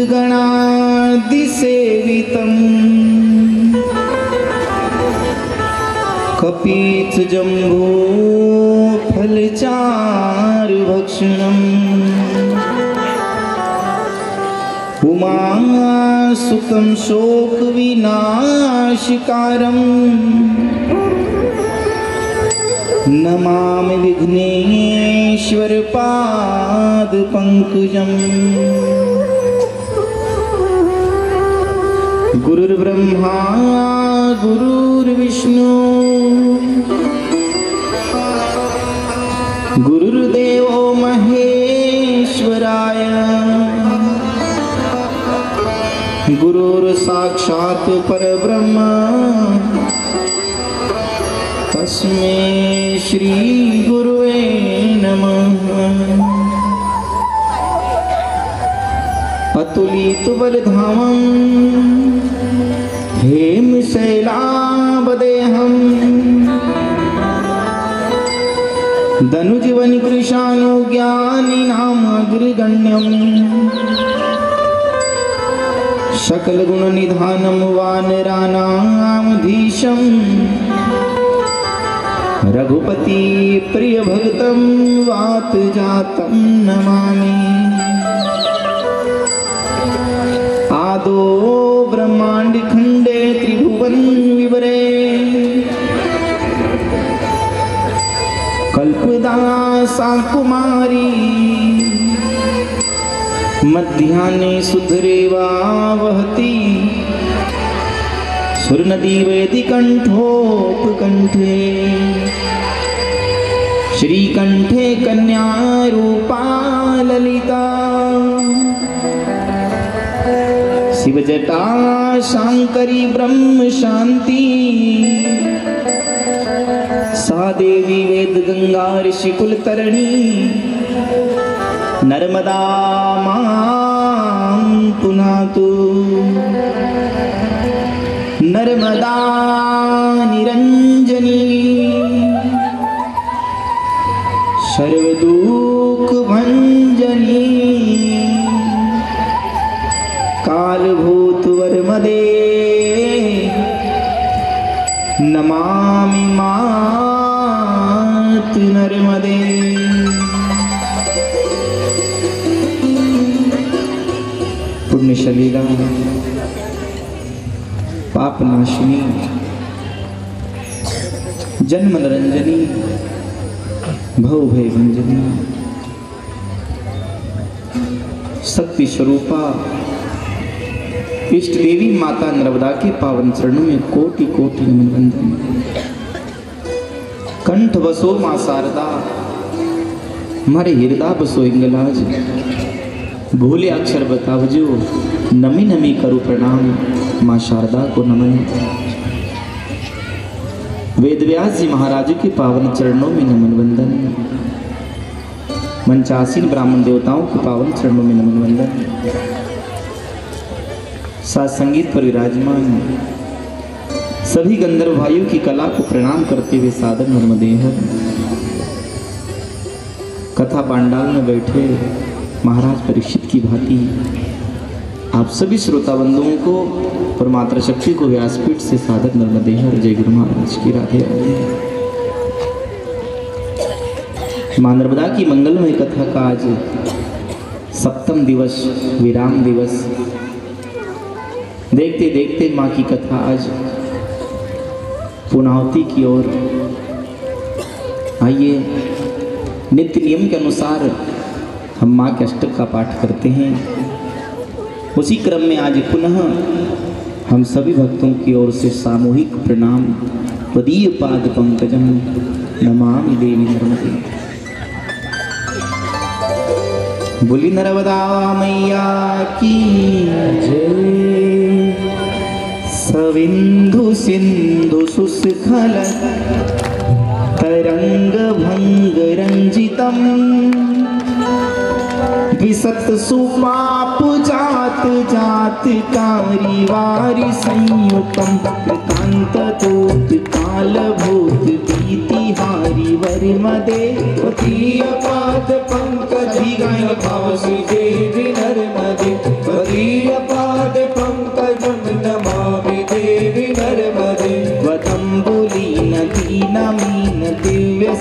भूतगणादिसेवितम् कपीच जम्बो फलचारुभक्षणम् उमासुतं शोकविनाशकारम् नमामि विघ्नेश्वर पादपङ्कजम्। गुरुर्ब्रह्मा गुरुर्विष्णु गुरुर्देवो महेश्वराय गुरुर्साक्षात् परब्रह्म तस्मै श्री गुरुवे नमः। अतुलितबलधामं हेमशैलावदेहं धनुजवनिकृशानुज्ञानिनामग्रगण्यम् सकलगुणनिधानं वानराणामधीशं रघुपति प्रियभक्तं वातजातं नमामि। आदो ब्रह्मांड खंडे त्रिभुवन विवरे कल्पदासा कुमारी मध्याह्ने सुधरेवा वहती सुरनदी वेदिकंठोपकंठे श्रीकंठे कन्या रूपा ललिता शिवजटा शांकरी ब्रह्म शांति सा देवी वेद गंगा ऋषिकुल तरणी नर्मदा मां पुनातु नर्मदा निरंजनी सर्वदुख भंजनी कालभूत वर्मदे नमामि मात नर्मदे। पुण्य सलीला पापनाशिनी जन्म निरंजनी भव भय भंजनी शक्ति स्वरूपा इष्ट देवी माता नर्मदा के पावन चरणों में कोटि कोटि नमन वंदन। कंठ बसो मां शारदा हमारे हृदय बसो इंगलाज भूले अक्षर बतावजो नमी नमी करो प्रणाम मां शारदा को नमन। वेदव्यास जी महाराज के पावन चरणों में नमन वंदन। मंचासीन ब्राह्मण देवताओं के पावन चरणों में नमन वंदन। साथ संगीत पर विराजमान सभी गंधर्व भाइयों की कला को प्रणाम करते हुए सादर नर्मदेहर कथा पांडाल में बैठे महाराज परीक्षित की भांति आप सभी श्रोता बंधुओं को और मातृ शक्ति को व्यासपीठ से सादर नर्मदेहर जय गुरु महाराज की राधे राधे। मां नर्मदा की मंगलमय कथा का आज सप्तम दिवस विराम दिवस। देखते देखते माँ की कथा आज पूर्णाहुति की ओर। आइए नित्य नियम के अनुसार हम माँ के अष्टक का पाठ करते हैं। उसी क्रम में आज पुनः हम सभी भक्तों की ओर से सामूहिक प्रणाम पदीय पाद पंकजम नमामि देवी नर्मदे। बोली नर्मदा मैया की जय। सविंधु सिंधु सुस्खल तरंग भंग रंजितम विसत सुपाप जात जात कारी वारी संयुतम कृतांत दूत काल भूत बीति हारी वर्मदे पतिय पाद पंकज गाय भाव श्री देवी नर्मदे पतिय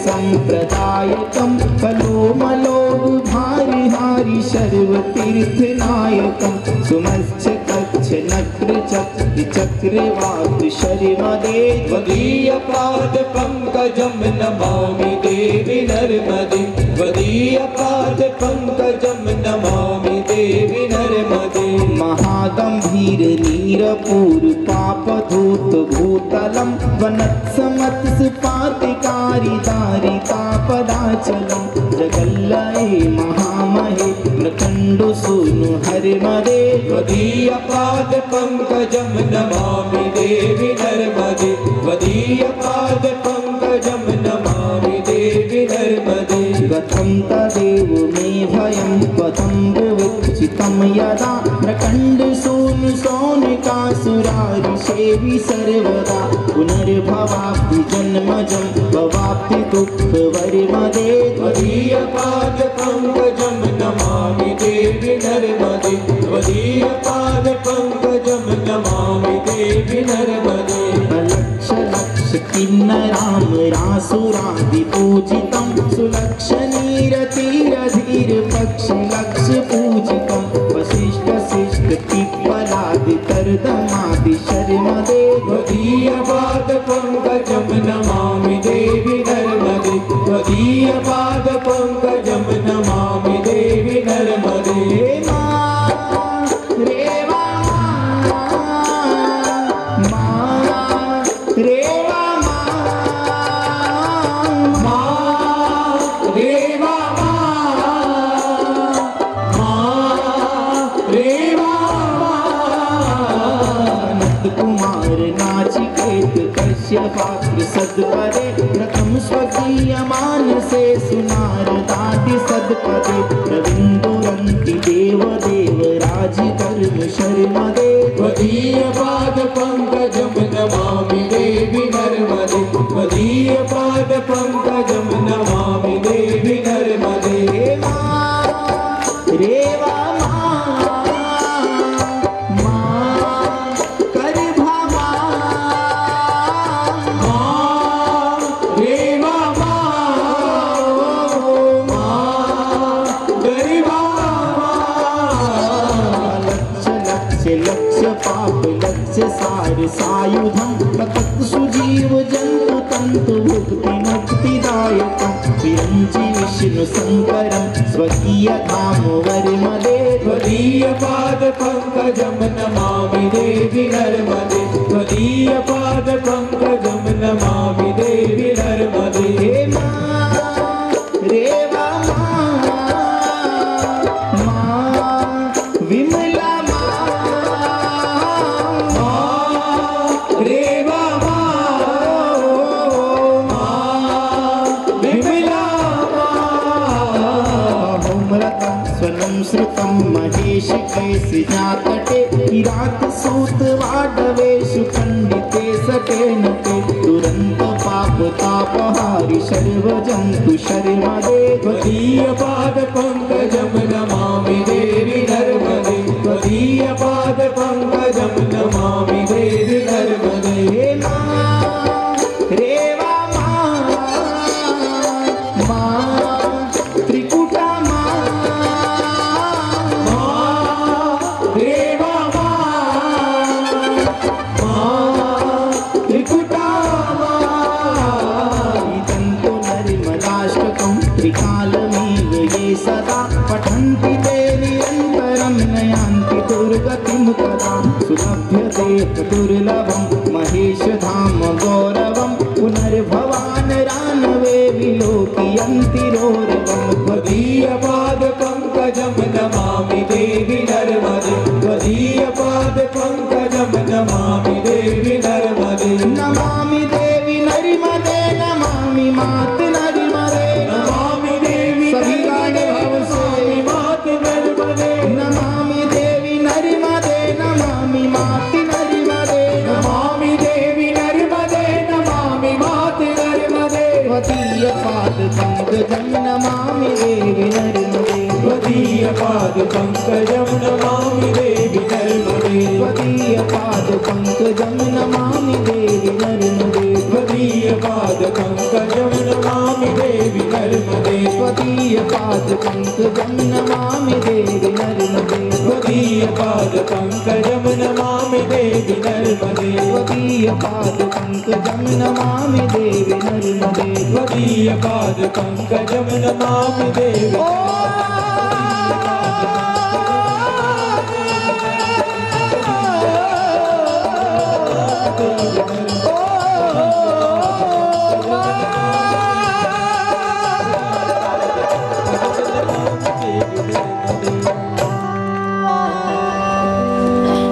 संप्रदायकं कलोमलोग भारि हारि सर्वतीर्थनायकं सुमच्छ कच्छ नक्र चक्र चक्रवाक शर्मदे त्वदीयपाद पंकजं नमामि देवि नर्मदे त्वदीयपाद पंकजं नमामि देवि नर्मदे महागंभीर नीरपूर पापधूत भूतलं वनत्समत्सपातिकारी दारितापदाचलं जगल्लये महामहे प्रखण्डो सूनु हरिमदे त्वदीयपाद पंकजं नमामि देवि नर्मदे त्वदीयपाद पंकजं नमामि देवि नर्मदे गतं तदेव मे भयं पथं विवक्षितं यदा प्रखण्ड सूनु सौनिकासुरारिषेवि सर्वदा पुनर्भवाप्ति जन्मजं भवाप्ति दुःखवर्मदे त्वदीयपाद पंकजं नमामि देवि नर्मदे त्वदीयपाद पंकजं नमामि देवि नर्मदे लक्ष लक्ष किन्नराम रासुरादिपूजितं सुलक्षणीरतीरधीर पक्षि लक्ष पूजितं वसिष्ठ शिष्ट पिप्पलादि कर्दमादि शर्मदे त्वदीयपाद पंकजं नमामि देवि नर्मदे त्वदीयपाद पंकजं नमामि देवि नर्मदे पात्र सदपदे प्रथम स्वकीय मानसे सुनारदादि सदपदे रविन्दुरन्ति देव देव राजकर्म शर्मदे त्वदीयपाद पंकजं नमामि देवि नर्मदे त्वदीयपाद पंकजं नमामि देवि नर्मदे रेवा सायुधं तत् सुजीव जन्तु तन्तु भुक्ति मुक्तिदायकं विरञ्चि विष्णु शङ्करं स्वकीय धाम वर्मदे त्वदीयपाद पंकजं नमामि देवि नर्मदे त्वदीयपाद पंकजं नमामि देवि नर्मदे रेवा विमला श्रुतं महेश कैसि जातटे किरात सूत वाडवेषु खण्डिते सटेन ते दुरन्त पाप तापहारि सर्वजन्तु शर्मदे त्वदीयपाद पंकजं नमामि देवि नर्मदे त्वदीयपाद पंकजं नमामि देवि नर्मदे सदा पठन्ति ते निरन्तरं नयान्ति दुर्गतिं कदा सुलभ्यते दुर्लभं महेश धाम गौरवं पुनर्भवान् रानवे विलोकयन्ति रोरवं त्वदीयपाद पंकजं नमामि देवि नर्मदे त्वदीयपाद पंकजं नमामि देवि नर्मदे नमामि देवि नर्मदे नमामि मात नर्मदे नमामि देवि सभी गाने भाव से मात नर्मदे नमामि देवि नर्मदे नमामि मात नर्मदे नमामि देवि नर्मदे नमामि मात नर्मदे त्वदीयपाद पंकजं नमामि देवि नर्मदे त्वदीयपाद पंकजं नमामि देवि नर्मदे त्वदीयपाद पंकजं नमामि देवि नर्मदे त्वदीयपाद पंकजं नमामि पाद पंकजं नमामि देवी नर्मदे त्वदीय पाद पंकजं नमामि देवी नर्मदे त्वदीय पाद पंकजं नमामि देवी नर्मदे त्वदीय पाद पंकजं नमामि देवी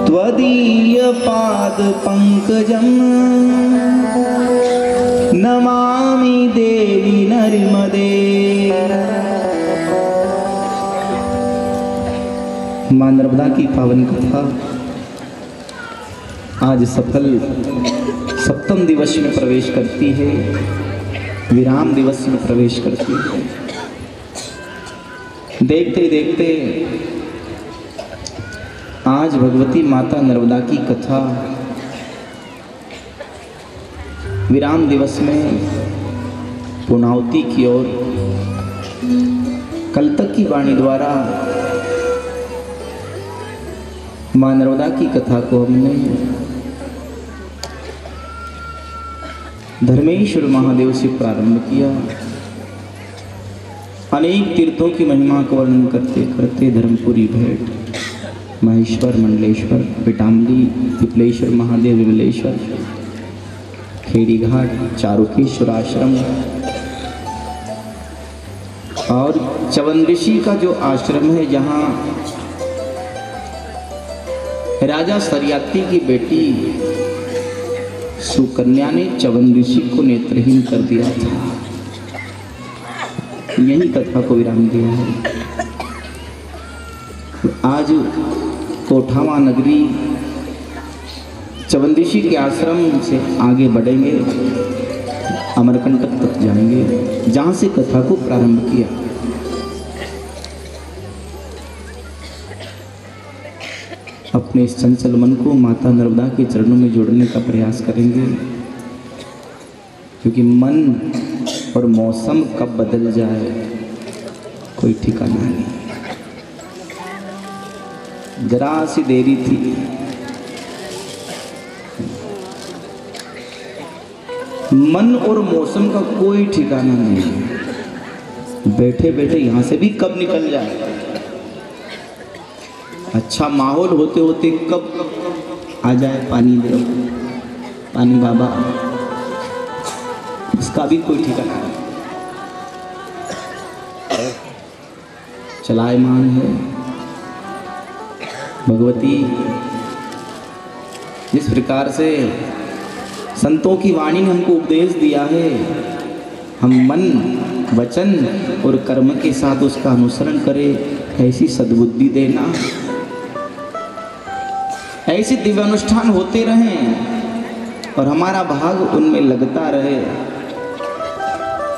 त्वदीय पाद पंकजं नमामि देवी नर्मदे। मां नर्मदा की पावन कथा आज सफल सप्तम दिवस में प्रवेश करती है, विराम दिवस में प्रवेश करती है। देखते देखते आज भगवती माता नर्मदा की कथा विराम दिवस में पूर्णाहुति की ओर कल तक की वाणी द्वारा मां नर्मदा की कथा को हमने धर्मेश्वर महादेव से प्रारंभ किया। अनेक तीर्थों की महिमा को वर्णन करते करते धर्मपुरी भेंट, महेश्वर, मंडलेश्वर, पिटामली, पिपलेश्वर महादेव, विमलेश्वर, खेड़ी घाट, चारुकेश्वर आश्रम और चवन ऋषि का जो आश्रम है, जहाँ राजा सरियाती की बेटी सुकन्या ने चवन ऋषि को नेत्रहीन कर दिया था, यही कथा को विराम दिया है। आज कोठावा नगरी चवन ऋषि के आश्रम से आगे बढ़ेंगे, अमरकंटक तक जाएंगे, जहाँ से कथा को प्रारंभ किया। अपने इस चंचल मन को माता नर्मदा के चरणों में जोड़ने का प्रयास करेंगे, क्योंकि मन और मौसम कब बदल जाए कोई ठिकाना नहीं। जरा सी देरी थी, मन और मौसम का कोई ठिकाना नहीं। बैठे बैठे यहाँ से भी कब निकल जाए, अच्छा माहौल होते होते कब आ जाए पानी दे, पानी बाबा, इसका भी कोई ठिकाना नहीं। चलायमान है भगवती। जिस प्रकार से संतों की वाणी ने हमको उपदेश दिया है, हम मन, वचन और कर्म के साथ उसका अनुसरण करें, ऐसी सद्बुद्धि देना, ऐसे दिव्य अनुष्ठान होते रहें और हमारा भाग उनमें लगता रहे,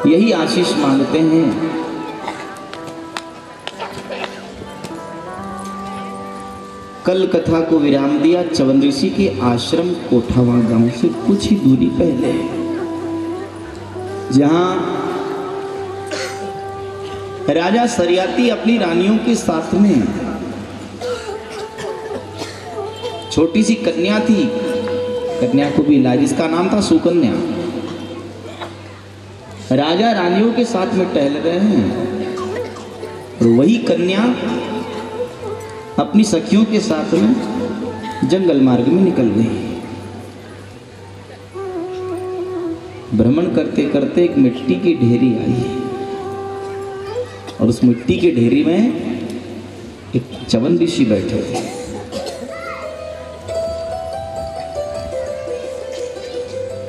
यही आशीष मांगते हैं। कल कथा को विराम दिया चवन ऋषि के आश्रम कोठावा गांव से कुछ ही दूरी पहले, जहां राजा सरियाती अपनी रानियों के साथ में, छोटी सी कन्या थी, कन्या को भी लाया, जिसका नाम था सुकन्या। राजा रानियों के साथ में टहल रहे हैं और वही कन्या अपनी सखियों के साथ में जंगल मार्ग में निकल गई। भ्रमण करते करते एक मिट्टी की ढेरी आई और उस मिट्टी की ढेरी में एक चवन ऋषि बैठे थे।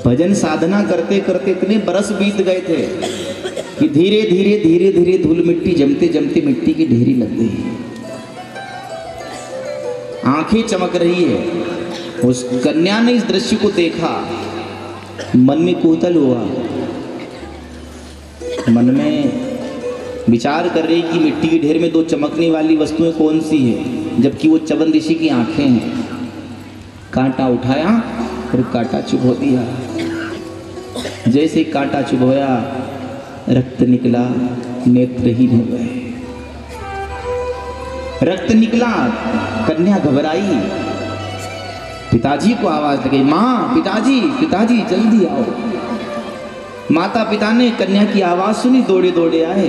भजन साधना करते करते इतने बरस बीत गए थे कि धीरे धीरे धीरे धीरे धूल मिट्टी जमते जमते मिट्टी की ढेरी लग गई। आंखें चमक रही है। उस कन्या ने इस दृश्य को देखा, मन में कुतूहल हुआ, मन में विचार कर रही कि मिट्टी की ढेर में दो चमकने वाली वस्तुएं कौन सी है, जबकि वो चवन ऋषि की आंखें हैं। कांटा उठाया और कांटा चुभो दिया। जैसे कांटा चुभोया, रक्त निकला, नेत्रहीन हो गए। रक्त निकला, कन्या घबराई, पिताजी को आवाज लगी, माँ पिताजी पिताजी जल्दी आओ। माता पिता ने कन्या की आवाज सुनी, दौड़े दौड़े आए,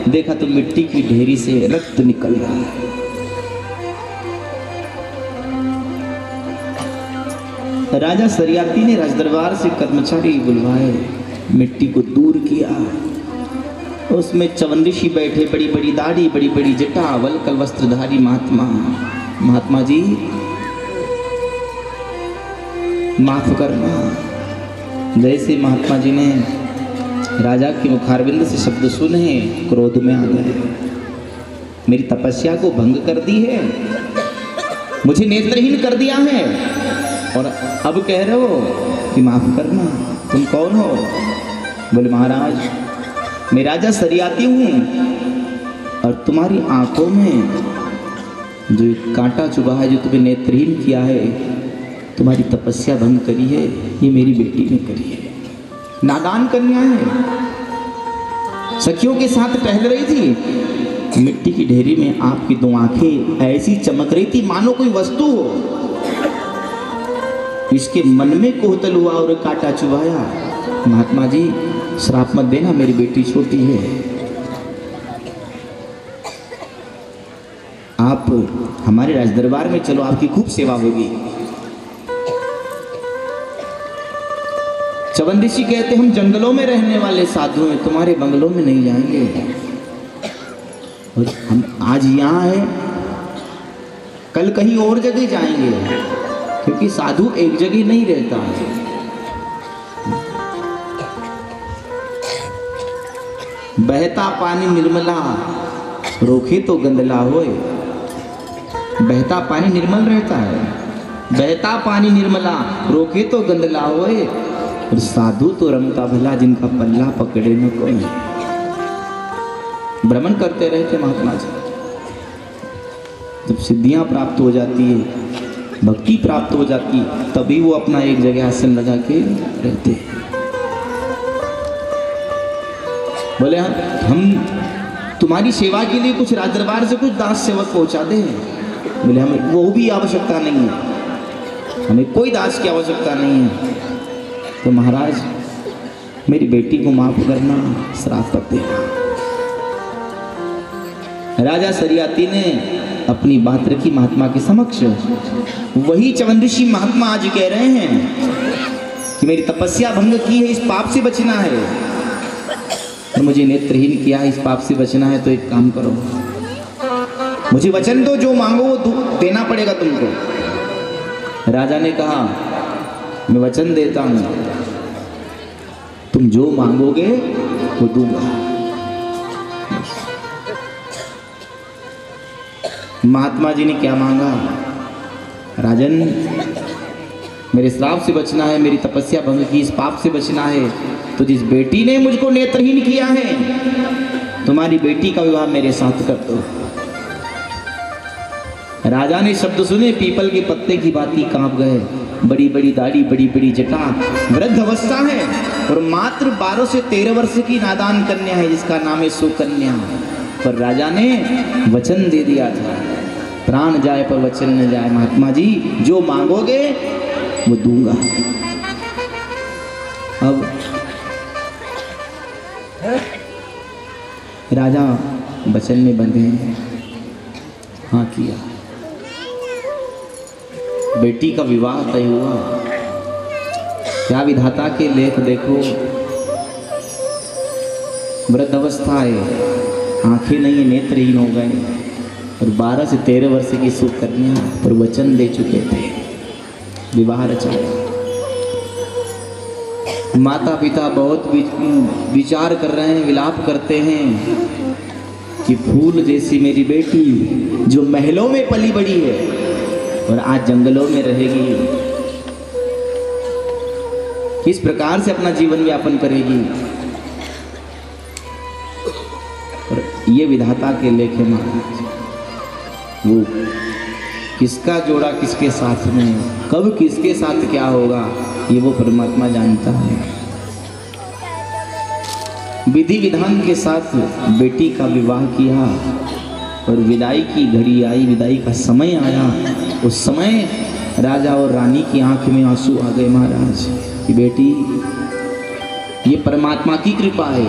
देखा तो मिट्टी की ढेरी से रक्त निकल रहा है। राजा सरियाती ने राजदरबार से कर्मचारी बुलवाए, मिट्टी को दूर किया, उसमें चवन ऋषि बैठे, बड़ी बड़ी दाढ़ी, बड़ी बड़ी जटा, वलकल वस्त्रधारी महात्मा। महात्मा जी माफ करना। जैसे महात्मा जी ने राजा के मुखारविंद से शब्द सुने, क्रोध में आ गए, मेरी तपस्या को भंग कर दी है, मुझे नेत्रहीन कर दिया है, और अब कह रहे हो कि माफ करना। तुम कौन हो? बोले महाराज मैं राजा सरियाती हूँ, और तुम्हारी आंखों में जो कांटा चुभा है, जो तुम्हें नेत्रहीन किया है, तुम्हारी तपस्या भंग करी है, ये मेरी बेटी ने करी है। नादान कन्या है, सखियों के साथ टहल रही थी, मिट्टी की ढेरी में आपकी दो आंखें ऐसी चमक रही थी मानो कोई वस्तु हो। इसके मन में कोहतल हुआ और कांटा चुभाया। महात्मा जी श्राप मत देना, मेरी बेटी छोटी है, आप हमारे राजदरबार में चलो, आपकी खूब सेवा होगी। चवन ऋषि कहते हम जंगलों में रहने वाले साधु हैं, तुम्हारे बंगलों में नहीं जाएंगे, और हम आज यहाँ हैं, कल कहीं और जगह जाएंगे, क्योंकि साधु एक जगह नहीं रहता है। बहता पानी निर्मला, रोके तो गंदला होए। बहता पानी निर्मल रहता है, बहता पानी निर्मला, रोके तो गंदला होए, और साधु तो रमता भला, जिनका पल्ला पकड़े न कोई। भ्रमण करते रहते महात्मा जी। जब सिद्धियां प्राप्त हो जाती है, भक्ति प्राप्त हो जाती, तभी वो अपना एक जगह आसन लगा के रहते हैं। बोले हम तुम्हारी सेवा के लिए कुछ राजदरबार से कुछ दास सेवक पहुंचा दे। बोले हमें वो भी आवश्यकता नहीं है, हमें कोई दास की आवश्यकता नहीं है। तो महाराज मेरी बेटी को माफ करना, श्राप मत देना। राजा सरियाती ने अपनी बात रखी महात्मा के समक्ष। वही चवन ऋषि महात्मा आज कह रहे हैं कि मेरी तपस्या भंग की है, इस पाप से बचना है, और मुझे नेत्रहीन किया है, इस पाप से बचना है। तो एक काम करो, मुझे वचन दो, जो मांगो वो देना पड़ेगा तुमको। राजा ने कहा मैं वचन देता हूं, तुम जो मांगोगे वो दूंगा। महात्मा जी ने क्या मांगा? राजन मेरे श्राप से बचना है, मेरी तपस्या भंग की, इस पाप से बचना है, तो जिस बेटी ने मुझको नेत्रहीन किया है, तुम्हारी बेटी का विवाह मेरे साथ कर दो। राजा ने शब्द सुने, पीपल के पत्ते की भांति कांप गए। बड़ी बड़ी दाढ़ी, बड़ी बड़ी जटा, वृद्ध अवस्था है, और मात्र 12 से 13 वर्ष की नादान कन्या है, जिसका नाम है सुकन्या। पर राजा ने वचन दे दिया था, प्राण जाए पर वचन न जाए। महात्मा जी जो मांगोगे वो दूंगा। अब राजा वचन में बंधे, हाँ किया, बेटी का विवाह तय हुआ। क्या विधाता के लेख देखो, वृद्ध अवस्था है, आंखें नहीं है, नेत्रहीन हो गए, और 12 से 13 वर्ष की सुकन्या पर वचन दे चुके थे, विवाह रचाया। माता पिता बहुत विचार कर रहे हैं, विलाप करते हैं कि फूल जैसी मेरी बेटी जो महलों में पली बड़ी है और आज जंगलों में रहेगी, किस प्रकार से अपना जीवन यापन करेगी। और ये विधाता के लेखे महाराज, वो किसका जोड़ा किसके साथ में, कब किसके साथ क्या होगा, ये वो परमात्मा जानता है। विधि विधान के साथ बेटी का विवाह किया, और विदाई की घड़ी आई, विदाई का समय आया। उस समय राजा और रानी की आंख में आंसू आ गए महाराज कि बेटी ये परमात्मा की कृपा है,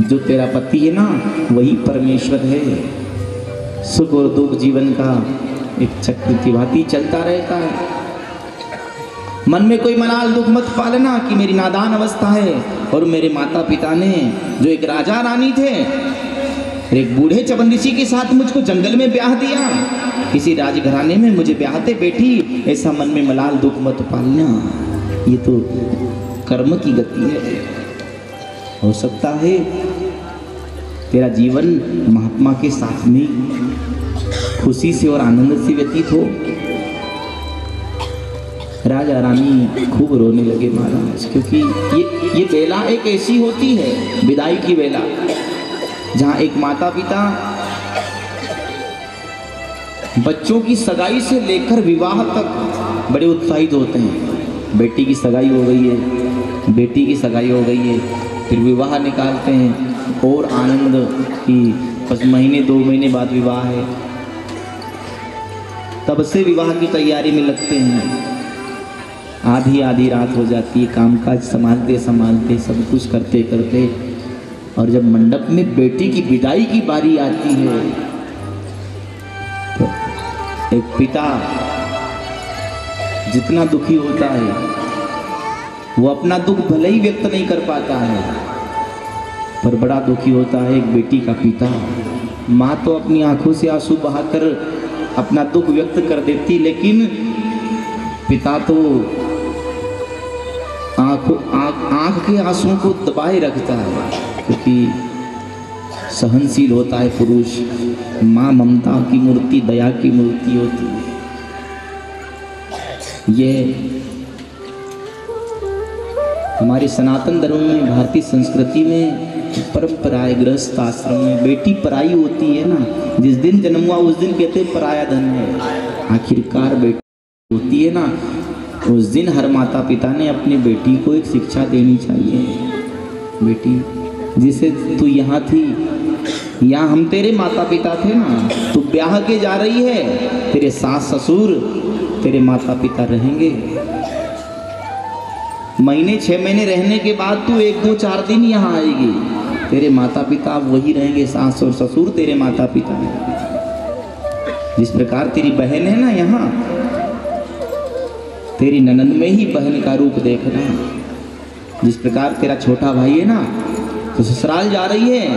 जो तेरा पति है ना वही परमेश्वर है। सुख और दुख जीवन का एक चक्र की भांति चलता रहता है। मन में कोई मलाल दुख मत पालना कि मेरी नादान अवस्था है। और मेरे माता पिता ने जो एक राजा रानी थे एक बूढ़े चवन ऋषि के साथ मुझको जंगल में ब्याह दिया, किसी राजघराने में मुझे ब्याहते बेटी, ऐसा मन में मलाल दुख मत पालना, ये तो कर्म की गति है। हो सकता है तेरा जीवन महात्मा के साथ में खुशी से और आनंद से व्यतीत हो। राजा रानी खूब रोने लगे महाराज, क्योंकि ये बेला एक ऐसी होती है, विदाई की बेला, जहाँ एक माता पिता बच्चों की सगाई से लेकर विवाह तक बड़े उत्साहित होते हैं। बेटी की सगाई हो गई है, बेटी की सगाई हो गई है, फिर विवाह निकालते हैं और आनंद की बस महीने 2 महीने बाद विवाह है, तब से विवाह की तैयारी में लगते हैं। आधी आधी रात हो जाती है, कामकाज संभालते संभालते सब कुछ करते करते, और जब मंडप में बेटी की विदाई की बारी आती है तो एक पिता जितना दुखी होता है वो अपना दुख भले ही व्यक्त नहीं कर पाता है, पर बड़ा दुखी होता है एक बेटी का पिता। माँ तो अपनी आंखों से आंसू बहाकर अपना दुख व्यक्त कर देती, लेकिन पिता तो आंख के आंसुओं को दबाए रखता है, क्योंकि सहनशील होता है पुरुष। माँ ममता की मूर्ति, दया की मूर्ति होती है। ये हमारे सनातन धर्म में, भारतीय संस्कृति में परंपरा है। गृहस्थ आश्रम में बेटी पराई होती है ना, जिस दिन जन्म हुआ उस दिन कहते हैं पराया धन है। आखिरकार बेटी होती है ना, उस दिन हर माता पिता ने अपनी बेटी को एक शिक्षा देनी चाहिए। बेटी जिसे तू यहाँ थी, यहाँ हम तेरे माता पिता थे ना, तू ब्याह के जा रही है, तेरे सास ससुर तेरे माता पिता रहेंगे। महीने 6 महीने रहने के बाद तू 1 2 4 दिन यहाँ आएगी, तेरे माता पिता वही रहेंगे, सास और ससुर तेरे माता पिता हैं। जिस प्रकार तेरी बहन है ना यहाँ, तेरी ननद में ही बहन का रूप देखना। जिस प्रकार तेरा छोटा भाई है ना, तो ससुराल जा रही है,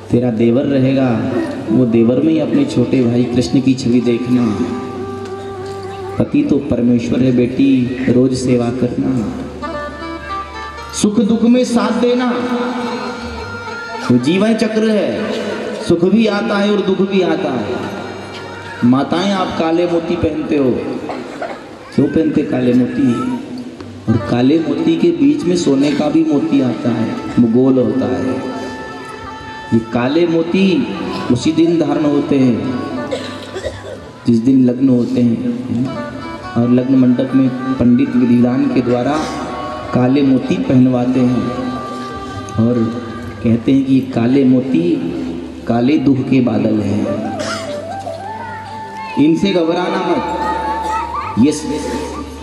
तेरा देवर रहेगा, वो देवर में ही अपने छोटे भाई कृष्ण की छवि देखना। पति तो परमेश्वर है बेटी, रोज सेवा करना, सुख दुख में साथ देना। वो जीवन चक्र है, सुख भी आता है और दुख भी आता है। माताएं आप काले मोती पहनते हो, क्यों पहनते काले मोती? और काले मोती के बीच में सोने का भी मोती आता है, वो गोल होता है। ये काले मोती उसी दिन धारण होते हैं जिस दिन लग्न होते हैं, और लग्न मंडप में पंडित विधिदान के द्वारा काले मोती पहनवाते हैं और कहते हैं कि काले मोती काले दुख के बादल हैं, इनसे घबराना मत, ये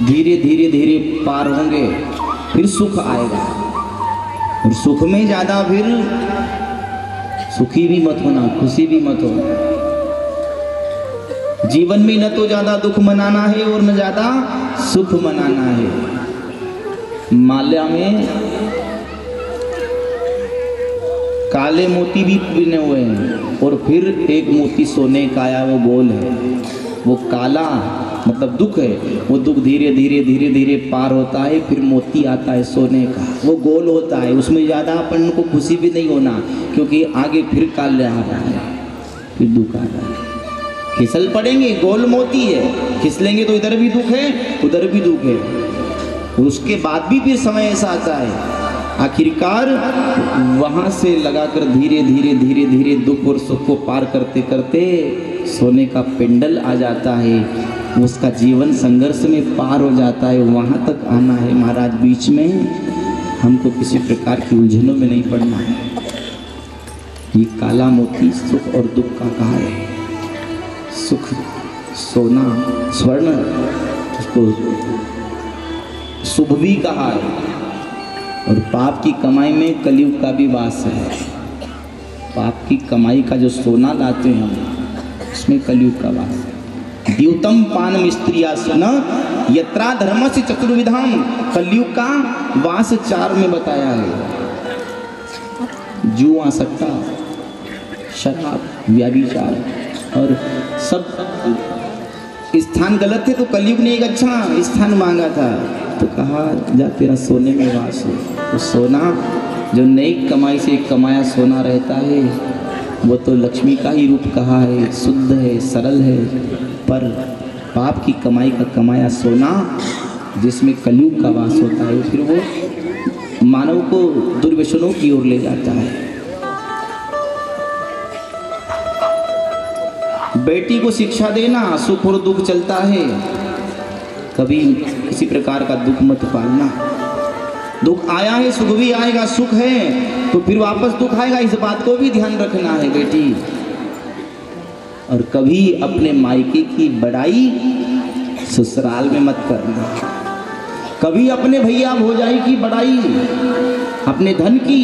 धीरे धीरे धीरे पार होंगे, फिर सुख आएगा। और सुख में ज़्यादा फिर सुखी भी मत होना, खुशी भी मत होना। जीवन में न तो ज़्यादा दुख मनाना है और न ज़्यादा सुख मनाना है। माल्या में काले मोती भी पिने हुए हैं और फिर एक मोती सोने का आया, वो गोल है। वो काला मतलब दुख है, वो दुख धीरे धीरे धीरे धीरे पार होता है, फिर मोती आता है सोने का, वो गोल होता है। उसमें ज़्यादा अपन को खुशी भी नहीं होना, क्योंकि आगे फिर काले आ रहा है, फिर दुख आ रहा है। फिसल पड़ेंगे, गोल मोती है, फिसलेंगे तो इधर भी दुख है उधर भी दुख है। उसके बाद भी फिर समय ऐसा आता है, आखिरकार वहाँ से लगाकर धीरे धीरे धीरे धीरे दुख और सुख को पार करते करते सोने का पिंडल आ जाता है, उसका जीवन संघर्ष में पार हो जाता है। वहाँ तक आना है महाराज, बीच में हमको किसी प्रकार की उलझनों में नहीं पड़ना है। ये काला मोती सुख और दुख का कहा है। सुख सोना स्वर्ण, उसको शुभ भी कहा है, और पाप की कमाई में कलयुग का भी वास है। पाप की कमाई का जो सोना लाते हैं हम, उसमें कलयुग का वास है। द्यूतम पान मिस्त्रिया सुना यत्रा धर्म से चतुर्विधाम, कलयुग का वास 4 में बताया है। जुआ, सट्टा, शराब, व्यभिचार और सब स्थान गलत थे, तो कलयुग ने एक अच्छा स्थान मांगा था, तो कहा जा तेरा सोने में वास हो। तो सोना जो नई कमाई से कमाया सोना रहता है, वो तो लक्ष्मी का ही रूप कहा है, शुद्ध है, सरल है। पर पाप की कमाई का कमाया सोना जिसमें कलयुग का वास होता है, फिर वो मानव को दुर्व्यसनों की ओर ले जाता है। बेटी को शिक्षा देना, सुख और दुख चलता है, कभी किसी प्रकार का दुख मत पालना। दुख आया है, सुख भी आएगा, सुख है तो फिर वापस दुख आएगा, इस बात को भी ध्यान रखना है बेटी। और कभी अपने मायके की बड़ाई ससुराल में मत करना। कभी अपने भैया भौजाई की बड़ाई, अपने धन की,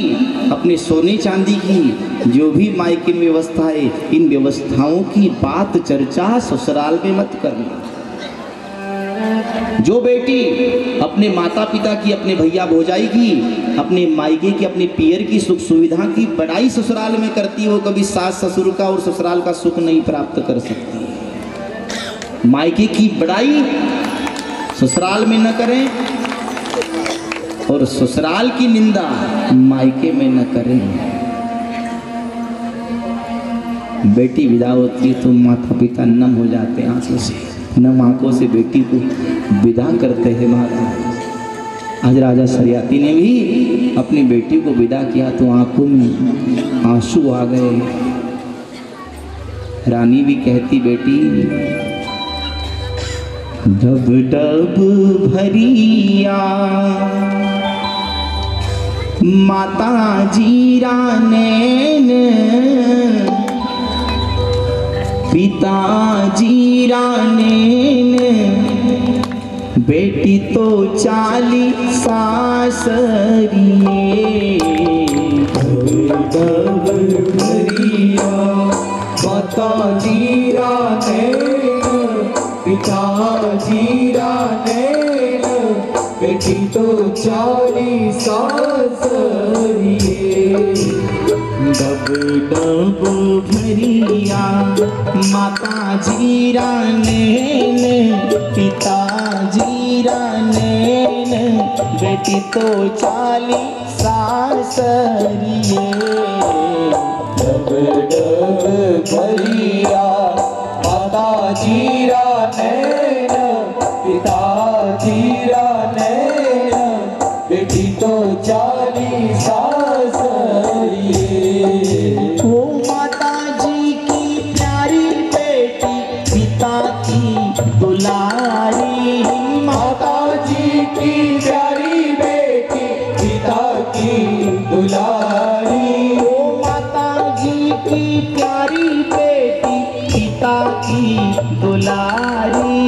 अपने सोने चांदी की, जो भी मायके में व्यवस्था है, इन व्यवस्थाओं की बात चर्चा ससुराल में मत करना। जो बेटी अपने माता पिता की, अपने भैया भौजाई की, अपने मायके की, अपने पियर की सुख सुविधा की बड़ाई ससुराल में करती है, वो कभी सास ससुर का और ससुराल का सुख नहीं प्राप्त कर सकती। मायके की बड़ाई ससुराल में न करें और ससुराल की निंदा मायके में न करें। बेटी विदा होती है तो माता पिता नम हो जाते हैं आंसू से, नम आंखों से बेटी को विदा करते हैं महाराज। आज राजा सरियाती ने भी अपनी बेटी को विदा किया तो आंखों में आंसू आ गए। रानी भी कहती बेटी डब डब भरिया माता जीरा नैन, पिता जीरा नैन, बेटी तो 40 सासरिये। डब भरिया माता जीरा नैन, पिता जीरा नैन, बेटी तो 40 सासरिये। डब डब भरिया माता जीरा नैन, पिता जीरा नैन, बेटी तो 40 सासरिये। डब डब भरिया माता जीरा नैन, पिता जीरा नैन, बेटी तो 40 सासरिये। ओ माता जी की प्यारी बेटी, पिता की दुलारी। माता जी की प्यारी बेटी, पिता की दुलारी। ओ माता जी की प्यारी बेटी, पिता की दुलारी।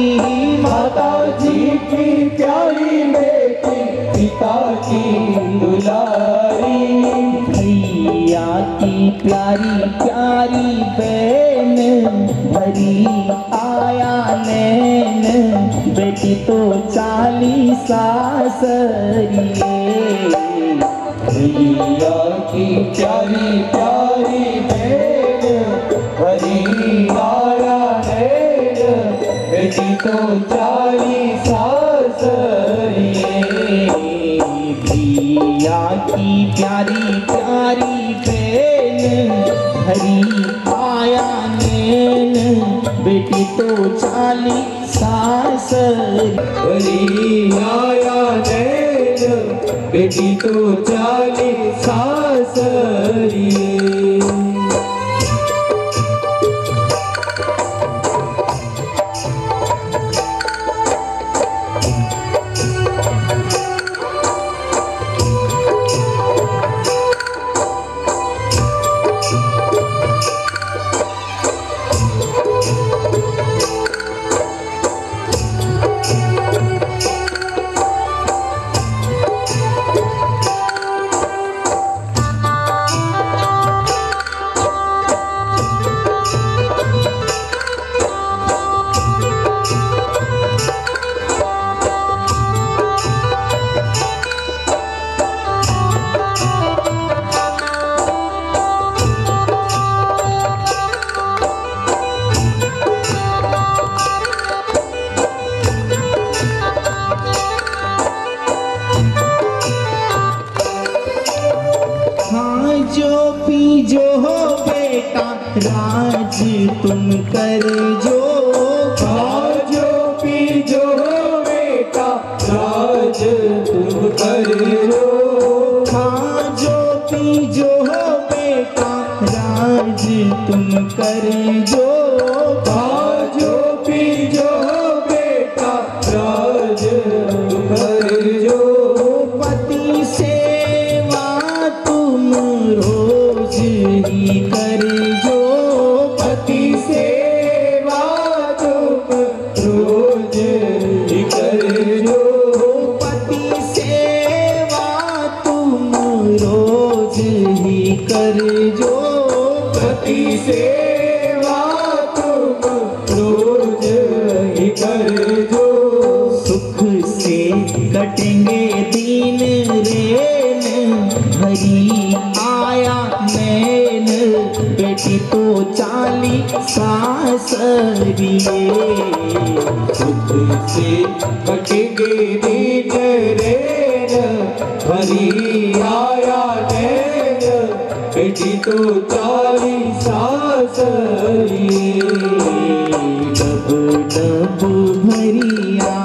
माता जी की प्यारी बेटी, पिता की दुलारी। भैया की प्यारी प्यारी बहन, भरी आया नैन, बेटी तो 40 सासरिये। भैया की प्यारी प्यारी बहन, भरी आया नैन, बेटी तो 40 सासरिये। भैया की प्यारी प्यारी बहन, भरी आया नैन, बेटी तो 40 सासरिये। भरी आया नैन, बेटी तो 40 सासरिये। तुम कर जो, खाजो पीजो बेटा राज तुम कर जो, खाजो पीजो बेटा राज तुम कर जो, खाजो पीजो बेटा राज तुम कर जो, पति सेवा तुम रोज ही कर जो, पति सेवा तुम रोज ही कर जो, पति सेवा तुम रोज ही कर जो, पति सेवा तुम रोज ही कर जो, सुख से कटेंगे दिन रेन भरी आया नैन, बेटी तो चाली सासरिए, सुख से कटेंगे दिन रेन भरी आया नैन, बेटी तो चाली सासरिए, डब डब भरिया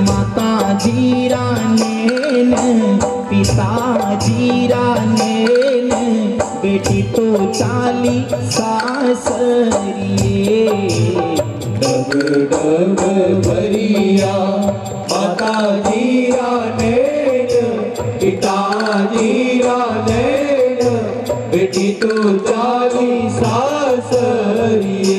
माता जीरा नैन, पिता जीरा नैन, बेटी तो चाली सासरिए, डब डब भरिया माता जीरा नैन, पिता जीरा नैन, बेटी तो चाली सासरिए,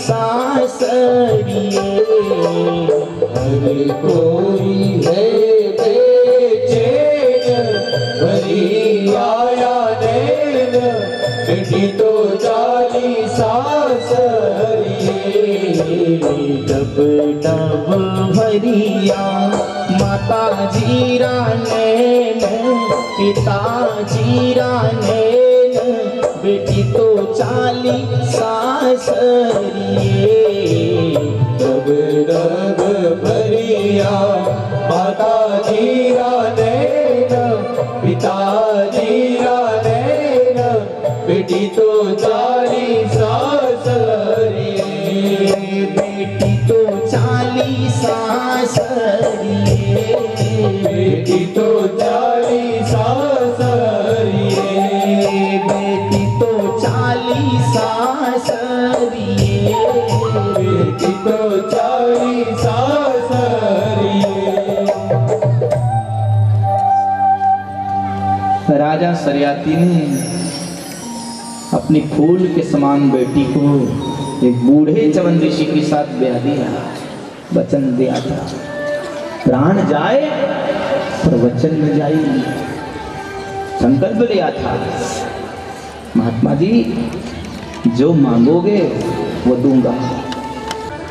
सासरिए हर कोई है बेचैन भरी आया नैन बेटी तो जाली सासरिए डब डब भरिया माता जीरा नैन पिता जीरा नैन बेटी तो चाली सासरिए डब डब भरिया माता जीरा नैन पिता जीरा नैन बेटी तो जाली सासरिए बेटी तो चाली सासरिए बेटी तो जाली सासरिए बेटी तो चाली सासरिए बेटी तो जाली सासरिए। राजा सरियाती ने अपनी फूल के समान बेटी को एक बूढ़े चवन ऋषि के साथ ब्याह दिया, वचन दिया था प्राण जाए पर वचन न जाए, संकल्प लिया था महात्मा जी जो मांगोगे वो दूंगा।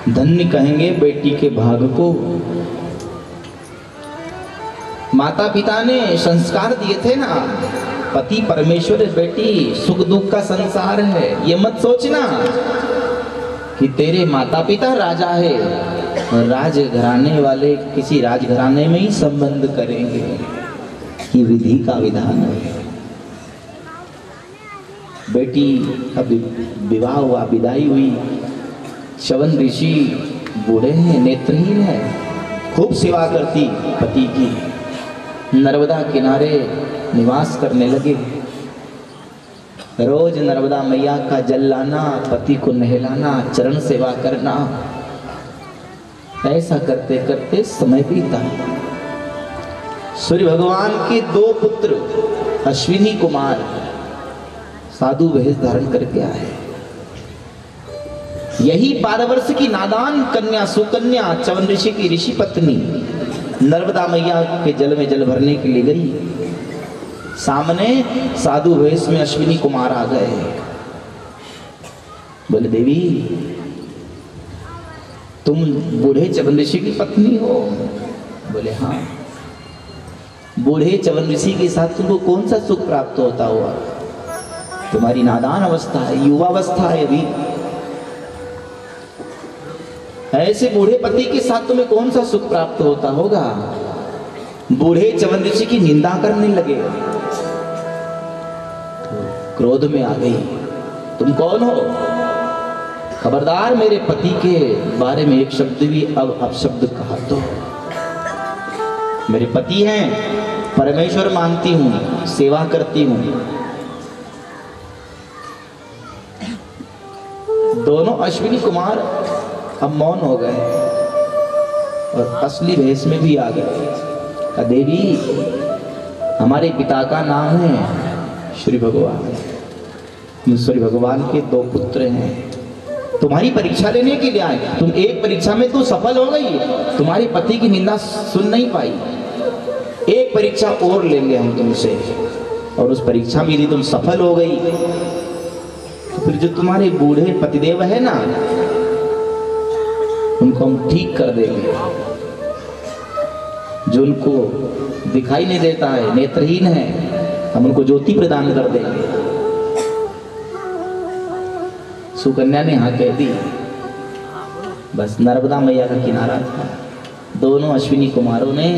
धन्य कहेंगे बेटी के भाग को। माता पिता ने संस्कार दिए थे ना, पति परमेश्वर बेटी सुख दुख का संसार है, ये मत सोचना कि तेरे माता पिता राजा है और राजघराने वाले किसी राजघराने में ही संबंध करेंगे, ये विधि का विधान है। बेटी का विवाह हुआ, विदाई हुई। च्यवन ऋषि बूढ़े हैं, नेत्रहीन है, खूब सेवा करती पति की। नर्मदा किनारे निवास करने लगे। रोज नर्मदा मैया का जल लाना, पति को नहलाना, चरण सेवा करना, ऐसा करते करते समय बीता। सूर्य भगवान के 2 पुत्र अश्विनी कुमार साधु वेश धारण करके आए। यही 12 वर्ष की नादान कन्या सुकन्या च्यवन ऋषि की ऋषि पत्नी नर्मदा मैया के जल में जल भरने के लिए गई। सामने साधु वेश में अश्विनी कुमार आ गए। बोले देवी, तुम बूढ़े च्यवन ऋषि की पत्नी हो? बोले हाँ। बूढ़े च्यवन ऋषि के साथ तुमको कौन सा सुख प्राप्त होता हुआ? तुम्हारी नादान अवस्था है, युवावस्था है अभी, ऐसे बूढ़े पति के साथ तुम्हें कौन सा सुख प्राप्त होता होगा? बूढ़े च्यवन ऋषि की निंदा करने लगे। तो क्रोध में आ गई, तुम कौन हो? खबरदार मेरे पति के बारे में एक शब्द भी अब अपशब्द कहा तो। मेरे पति हैं, परमेश्वर मानती हूं, सेवा करती हूं। दोनों अश्विनी कुमार अब मौन हो गए और असली भेष में भी आ गए। देवी, हमारे पिता का नाम है श्री भगवान। श्री भगवान के 2 पुत्र हैं, तुम्हारी परीक्षा लेने के लिए आए। तुम एक परीक्षा में तो सफल हो गई, तुम्हारे पति की निंदा सुन नहीं पाई। एक परीक्षा और लेंगे हम तुमसे, और उस परीक्षा में यदि तुम सफल हो गई तो फिर जो तुम्हारे बूढ़े पतिदेव है ना, उनको हम ठीक कर देंगे। जो उनको दिखाई नहीं देता है, नेत्रहीन है, हम उनको ज्योति प्रदान कर देंगे। सुकन्या ने हाँ कह दी। बस नर्मदा मैया का किनारा था। दोनों अश्विनी कुमारों ने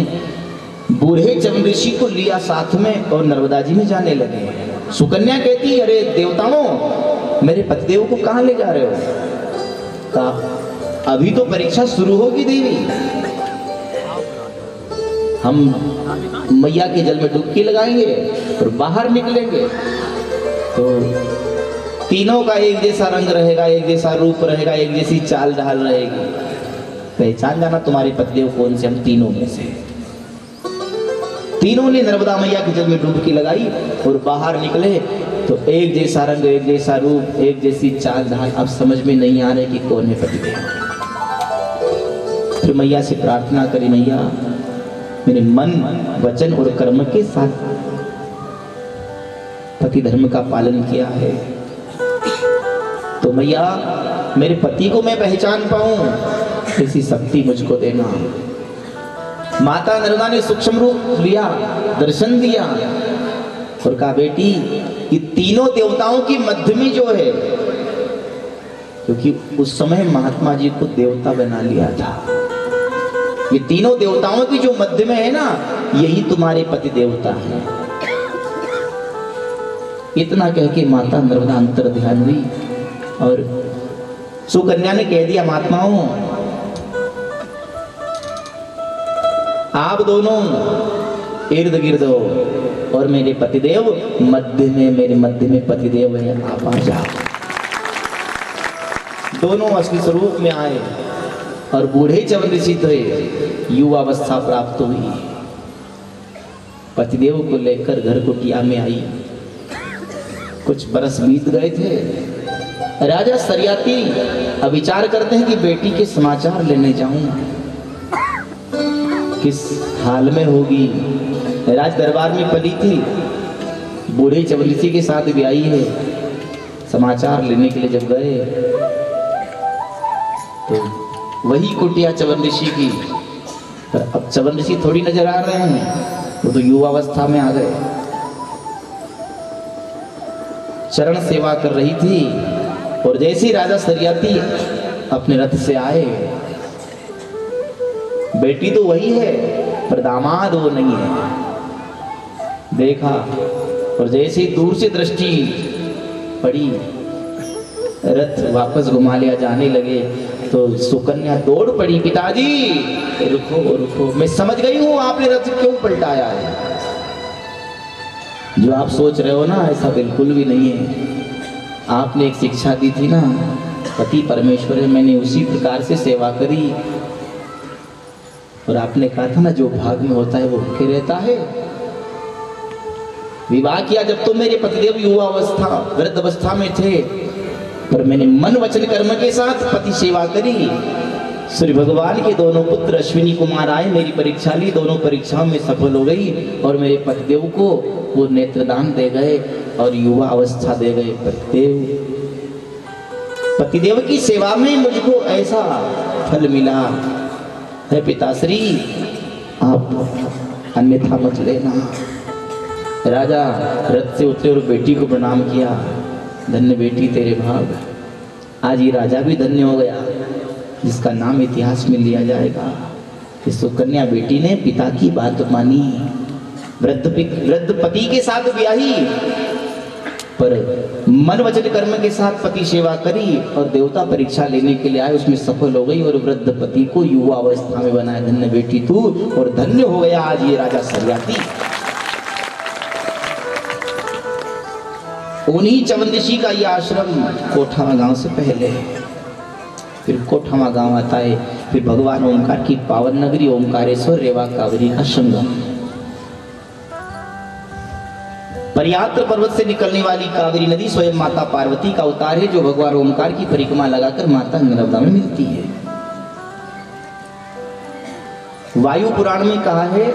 बूढ़े च्यवन ऋषि को लिया साथ में और नर्मदा जी में जाने लगे। सुकन्या कहती, अरे देवताओं, मेरे पतिदेव को कहाँ ले जा रहे हो? कहा, अभी तो परीक्षा शुरू होगी देवी, हम मैया के जल में डुबकी लगाएंगे और बाहर निकलेंगे तो तीनों का एक जैसा रंग रहेगा, एक जैसा रूप रहेगा, एक जैसी चाल ढाल रहेगी। पहचान जाना तुम्हारे पतिदेव कौन से? हम तीनों में से। तीनों ने नर्मदा मैया के जल में डुबकी लगाई और बाहर निकले तो एक जैसा रंग, एक जैसा रूप, एक जैसी चाल ढाल। अब समझ में नहीं आ रहे कि कौन है पतिदेव। फिर मैया से प्रार्थना करी, मैया मेरे मन, वचन और कर्म के साथ पति धर्म का पालन किया है, तो मैया मेरे पति को मैं पहचान पाऊं, ऐसी शक्ति मुझको देना। माता नर्मदा ने सूक्ष्म रूप लिया, दर्शन दिया और कहा, बेटी ये तीनों देवताओं के मध्य में जो है, क्योंकि उस समय महात्मा जी को देवता बना लिया था, ये तीनों देवताओं की जो मध्य में है ना, यही तुम्हारे पति देवता है। इतना कह के माता नर्मदा अंतर ध्यान हुई और सुकन्या ने कह दिया, महात्माओं आप दोनों इर्द गिर्द हो और मेरे पतिदेव मध्य में, मेरे मध्य में पतिदेव है, आप आ जाओ। दोनों असली स्वरूप में आए और बूढ़े च्यवन ऋषि थे, युवावस्था प्राप्त हुई। पतिदेव को लेकर घर कुटिया में आई। कुछ बरस बीत गए थे। राजा सरियाती अब विचार करते हैं कि बेटी के समाचार लेने जाऊं, किस हाल में होगी। राज दरबार में पली थी, बूढ़े च्यवन ऋषि के साथ भी आई है। समाचार लेने के लिए जब गए तो वही कुटिया च्यवन ऋषि की, पर अब च्यवन ऋषि थोड़ी नजर आ रहे हैं, वो तो युवावस्था में आ गए। चरण सेवा कर रही थी और जैसे राजा सरियाती अपने रथ से आए। बेटी तो वही है पर दामाद वो नहीं है। देखा और जैसे ही दूर से दृष्टि पड़ी, रथ वापस घुमा लिया जाने लगे तो सुकन्या दौड़ पड़ी, पिताजी रुको रुको, मैं समझ गई हूँ आपने रथ क्यों पलटाया है। जो आप सोच रहे हो ना ऐसा बिल्कुल भी नहीं है। आपने एक शिक्षा दी थी ना, पति परमेश्वर है, मैंने उसी प्रकार से सेवा करी। और आपने कहा था ना जो भाग में होता है वो भूखे रहता है। विवाह किया जब तो मेरे पतिदेव युवा अवस्था वृद्ध अवस्था में थे, पर मैंने मन वचन कर्म के साथ पति सेवा करी। सूर्य भगवान के दोनों पुत्र अश्विनी कुमार आए, मेरी परीक्षा ली, दोनों परीक्षाओं में सफल हो गई और मेरे पतिदेव को वो नेत्रदान दे गए और युवा अवस्था दे गए। पतिदेव की सेवा में मुझको ऐसा फल मिला है पिताश्री, आप अन्यथा मत लेना। राजा रथ से उतरे और बेटी को प्रणाम किया। धन्य बेटी तेरे भाग, आज ये राजा भी धन्य हो गया जिसका नाम इतिहास में लिया जाएगा कि सुकन्या बेटी ने पिता की बात मानी, वृद्ध पति के साथ ब्याही, पर मन वचन कर्म के साथ पति सेवा करी और देवता परीक्षा लेने के लिए आए, उसमें सफल हो गई और वृद्ध पति को युवा अवस्था में बनाया। धन्य बेटी तू, और धन्य हो गया आज ये राजा सरियाती। उन्हीं चवंदिशी का ये आश्रम कोठावा गांव से पहले, फिर कोठावा गांव आता है, फिर भगवान ओमकार की पावन नगरी ओमकारेश्वर रेवा कावेरी का संगम। परियात्र पर्वत से निकलने वाली कावेरी नदी स्वयं माता पार्वती का अवतार है, जो भगवान ओमकार की परिक्रमा लगाकर माता नर्मदा में मिलती है। वायु पुराण में कहा है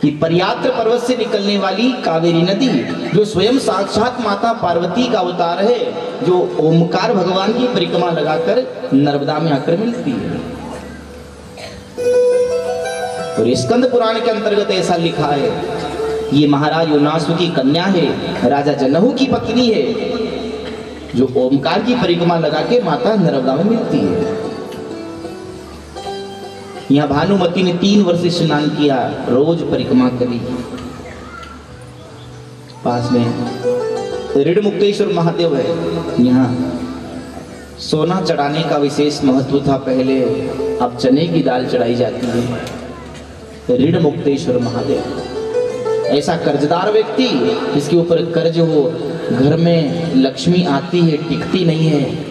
कि परियात्र पर्वत से निकलने वाली कावेरी नदी जो स्वयं साक्षात माता पार्वती का अवतार है, जो ओमकार भगवान की परिक्रमा लगाकर नर्मदा में आकर मिलती है। और स्कंद पुराण के अंतर्गत ऐसा लिखा है, ये महाराज उनासु की कन्या है, राजा जनहु की पत्नी है, जो ओमकार की परिक्रमा लगा के माता नर्मदा में मिलती है। यहाँ भानुमति ने 3 वर्ष स्नान किया, रोज परिक्रमा करी। पास में ऋण मुक्तेश्वर महादेव है, यहाँ सोना चढ़ाने का विशेष महत्व था पहले, अब चने की दाल चढ़ाई जाती है। ऋण मुक्तेश्वर महादेव ऐसा कर्जदार व्यक्ति जिसके ऊपर कर्ज हो, घर में लक्ष्मी आती है टिकती नहीं है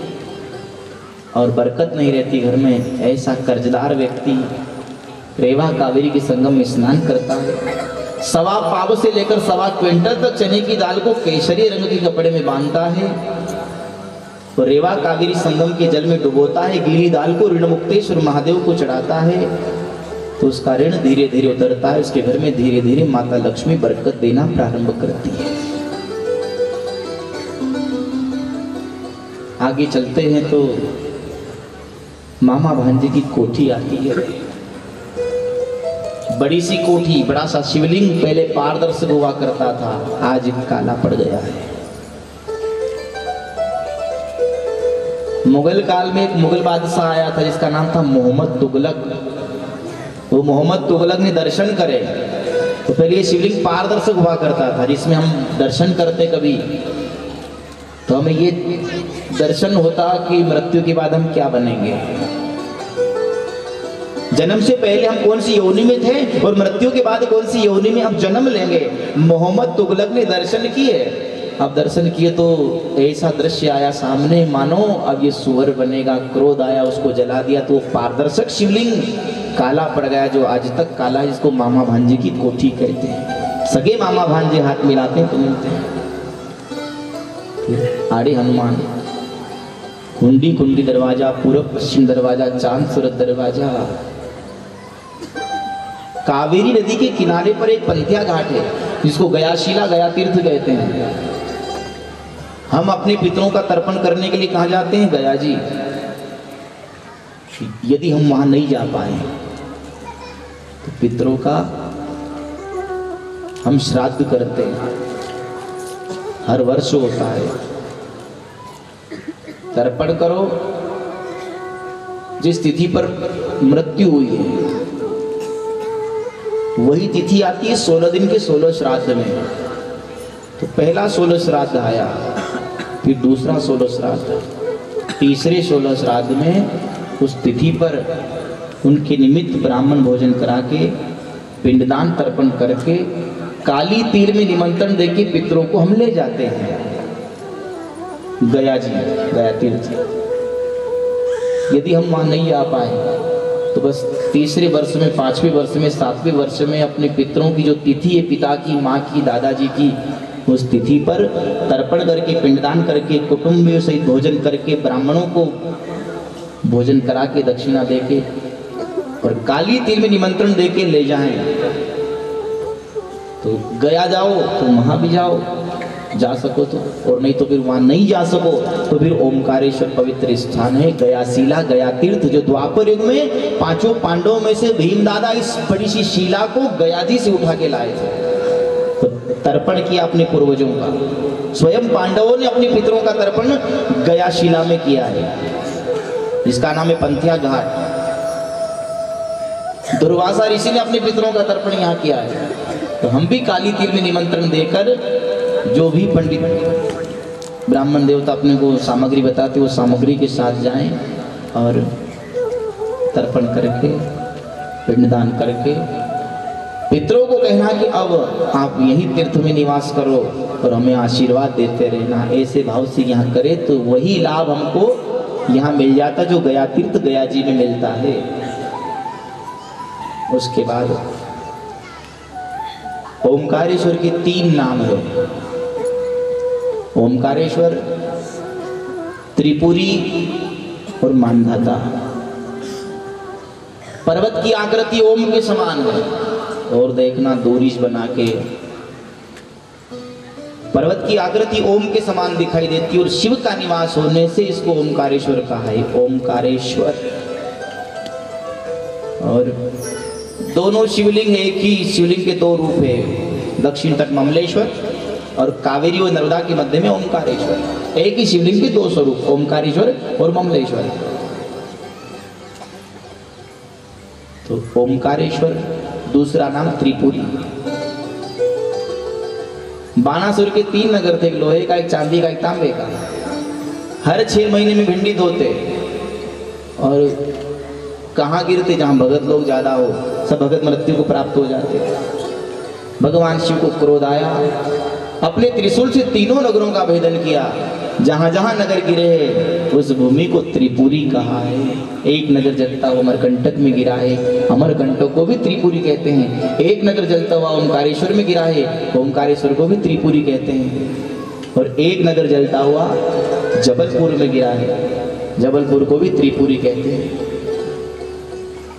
और बरकत नहीं रहती घर में, ऐसा कर्जदार व्यक्ति रेवा कावेरी के संगम में स्नान करता है। 1.25 पाव से लेकर 1.25 क्विंटल तक चने की दाल को केसरी रंग के कपड़े में बांधता है और रेवा कावेरी संगम के जल में डुबोता है। गीली दाल को ऋण मुक्तेश्वर महादेव को चढ़ाता है तो उसका ऋण धीरे धीरे उतरता है, उसके घर में धीरे धीरे माता लक्ष्मी बरकत देना प्रारंभ करती है। आगे चलते हैं तो मामा भांजे की कोठी आती है, बड़ी सी कोठी, बड़ा सा शिवलिंग पहले पारदर्शक हुआ करता था, आज काला पड़ गया है। मुगल काल में एक मुगल बादशाह आया था जिसका नाम था मोहम्मद तुगलक। वो मोहम्मद तुगलक ने दर्शन करे तो पहले ये शिवलिंग पारदर्शक हुआ करता था, जिसमें हम दर्शन करते कभी तो हमें ये दर्शन होता कि मृत्यु के बाद हम क्या बनेंगे, जन्म से पहले हम कौन सी योनि में थे और मृत्यु के बाद कौन सी योनि में हम जन्म लेंगे। मोहम्मद तुगलक ने दर्शन किए, अब दर्शन किए तो ऐसा दृश्य आया सामने, मानो अब ये सुअर बनेगा। क्रोध आया, उसको जला दिया तो पारदर्शक शिवलिंग काला पड़ गया, जो आज तक काला है, जिसको मामा भांजे की कोठी कहते हैं। सगे मामा भांजे हाथ मिलाते हैं तो मिलते हैं। आड़े हनुमान, कुंडी कुंडी दरवाजा, पूर्व पश्चिम दरवाजा, चांद सूरत दरवाजा। कावेरी नदी के किनारे पर एक पंथिया घाट है जिसको गयाशीला गया तीर्थ कहते हैं। हम अपने पितरों का तर्पण करने के लिए कहाँ जाते हैं? गया जी। यदि हम वहां नहीं जा पाए तो पितरों का हम श्राद्ध करते हैं, हर वर्ष होता है। तर्पण करो, जिस तिथि पर मृत्यु हुई है वही तिथि आती है 16 दिन के 16 श्राद्ध में। तो पहला 16 श्राद्ध आया, फिर दूसरा 16 श्राद्ध, तीसरे 16 श्राद्ध में उस तिथि पर उनके निमित्त ब्राह्मण भोजन करा के पिंडदान तर्पण करके काली तीर में निमंत्रण देके पितरों को हम ले जाते हैं गया जी, गया तीर्थ। यदि हम वहाँ नहीं आ पाए तो बस तीसरे वर्ष में, 5वें वर्ष में, 7वें वर्ष में अपने पितरों की जो तिथि है, पिता की, माँ की, दादाजी की, उस तिथि पर तर्पण करके पिंडदान करके कुटुंबियों सहित भोजन करके ब्राह्मणों को भोजन करा के दक्षिणा देके और काली तीर में निमंत्रण देके ले जाएं। तो गया जाओ तो वहां भी जाओ, जा सको तो, और नहीं तो फिर वहां नहीं जा सको तो फिर ओमकारेश्वर पवित्र स्थान है गयाशिला, गया तीर्थ, जो द्वापर युग में 5 पांडवों में से भीम दादा इस बड़ी सी शिला को गयाजी से उठा के लाए थे। तो तर्पण किया अपने पूर्वजों का, स्वयं पांडवों ने अपने पितरों का तर्पण गयाशिला में किया है, जिसका नाम है पंथिया घाट। दुर्वासा ऋषि ने अपने पितरों का तर्पण यहाँ किया है। तो हम भी काली तीर में निमंत्रण देकर जो भी पंडित ब्राह्मण देवता अपने को सामग्री बताते वो सामग्री के साथ जाएं और तर्पण करके पिंडदान करके पितरों को कहना कि अब आप यही तीर्थ में निवास करो और हमें आशीर्वाद देते रहना। ऐसे भाव से यहाँ करे तो वही लाभ हमको यहाँ मिल जाता जो गया तीर्थ गया जी में मिलता है। उसके बाद ओमकारेश्वर के 3 नाम है, ओमकारेश्वर, त्रिपुरी और मानधाता। पर्वत की आकृति ओम के समान है और देखना दूरीश बना के पर्वत की आकृति ओम के समान दिखाई देती है और शिव का निवास होने से इसको ओमकारेश्वर कहा है, ओमकारेश्वर। और दोनों शिवलिंग है, एक ही शिवलिंग के 2 रूप है, दक्षिण तट ममलेश्वर और कावेरी और नर्मदा के मध्य में ओमकारेश्वर। एक ही शिवलिंग के 2 स्वरूप, ओमकारेश्वर और ममलेश्वर। तो ओमकारेश्वर, दूसरा नाम त्रिपुरी। बाणासुर के 3 नगर थे, एक लोहे का, एक चांदी का, एक तांबे का। हर 6 महीने में भिंडी धोते और कहाँ गिरते जहाँ भगत लोग ज्यादा हो, सब भगत मृत्यु को प्राप्त हो जाते। भगवान शिव को क्रोध आया, अपने त्रिशूल से 3 नगरों का भेदन किया। जहाँ जहाँ नगर गिरे उस भूमि को त्रिपुरी कहा है। एक नगर जलता हुआ अमरकंटक में गिरा है, अमरकंटक को भी त्रिपुरी कहते हैं। एक नगर जलता हुआ ओमकारेश्वर में गिरा है, ओमकारेश्वर को भी त्रिपुरी कहते हैं। और एक नगर जलता हुआ जबलपुर में गिरा है, जबलपुर को भी त्रिपुरी कहते हैं।